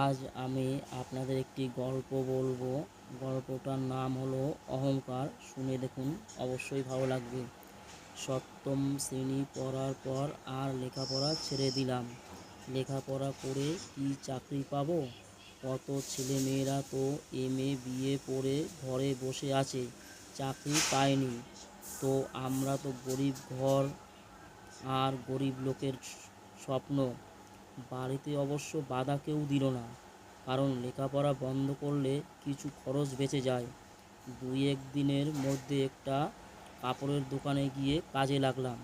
আজ আমি আপনাদের একটি গল্প বলবো। গল্পটার নাম হলো অহংকার। শুনে দেখুন, অবশ্যই ভালো লাগবে। সপ্তম শ্রেণী পড়ার পর আর লেখাপড়া ছেড়ে দিলাম। লেখাপড়া করে কি চাকরি পাবো? কত ছেলেমেয়েরা তো এমএ বিএ পড়ে ঘরে বসে আছে, চাকরি পায়নি। তো আমরা তো গরিব ঘর আর গরিব লোকের স্বপ্ন। বাড়িতে অবশ্য বাধা কেউ দিল না, কারণ লেখাপড়া বন্ধ করলে কিছু খরচ বেঁচে যায়। দুই এক দিনের মধ্যে একটা কাপড়ের দোকানে গিয়ে কাজে লাগলাম।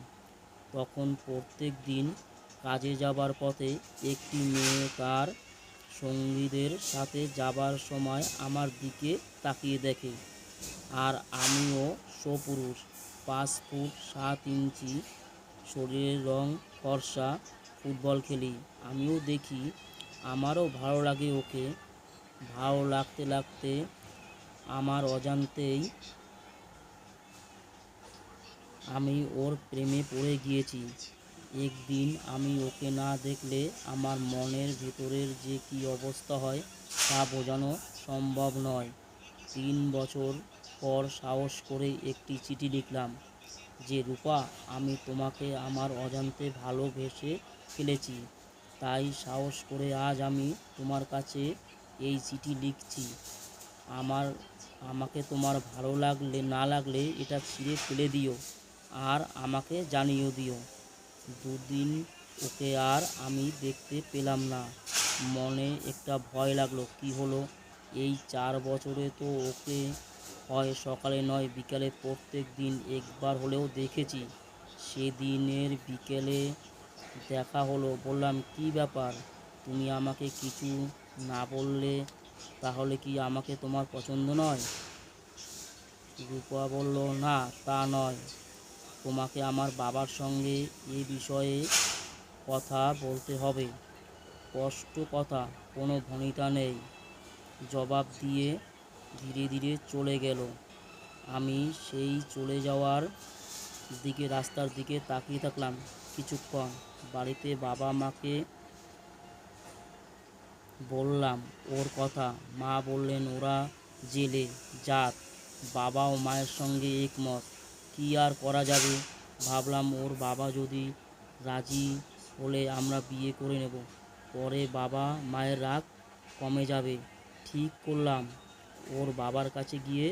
তখন প্রত্যেক দিন কাজে যাবার পথে একটি মেয়ে তার সঙ্গীদের সাথে যাবার সময় আমার দিকে তাকিয়ে দেখে। আর আমিও সপুরুষ, 5 ফুট 7 ইঞ্চি, শরীরের রং ফর্সা, ফুটবল খেলি। আমিও দেখি, আমারও ভালো লাগে ওকে। ভালো লাগতে লাগতে আমার অজান্তেই আমি ওর প্রেমে পড়ে গিয়েছি। একদিন আমি ওকে না দেখলে আমার মনের ভেতরের যে কী অবস্থা হয় তা বোঝানো সম্ভব নয়। 3 বছর পর সাহস করে একটি চিঠি লিখলাম যে, রূপা, আমি তোমাকে আমার অজান্তে ভালোবেসে ফেলেছি। তাই সাহস করে আজ আমি তোমার কাছে এই চিঠি লিখছি। আমার আমাকে তোমার ভালো লাগলে না লাগলে এটা ছিঁড়ে ফেলে দিও, আর আমাকে জানিয়ে দিও। দুদিন ওকে আর আমি দেখতে পেলাম না। মনে একটা ভয় লাগলো। কি হলো? এই 4 বছরে তো ওকে হয় সকালে নয় বিকালে প্রত্যেক দিন একবার হলেও দেখেছি। সেদিনের বিকেলে দেখা হলো। বললাম, কি ব্যাপার, তুমি আমাকে কিছু না বললে? তাহলে কি আমাকে তোমার পছন্দ নয়? রূপা বলল, না, তা নয়। তোমাকে আমার বাবার সঙ্গে এ বিষয়ে কথা বলতে হবে। স্পষ্ট কথা, কোনো ভনিতা নেই। জবাব দিয়ে ধীরে ধীরে চলে গেল। আমি সেই চলে যাওয়ার রাস্তার দিকে তাকিয়ে থাকলাম কিছুক্ষণ। বাড়িতে বাবা মাকে বললাম ওর কথা। মা বললেন ওরা জেলে, যাক। বাবাও মায়ের সঙ্গে একমত। কি আর করা যাবে? ভাবলাম, ওর বাবা যদি রাজি হলে আমরা বিয়ে করে নেব, পরে বাবা মায়ের রাগ কমে যাবে। ঠিক করলাম ওর বাবার কাছে গিয়ে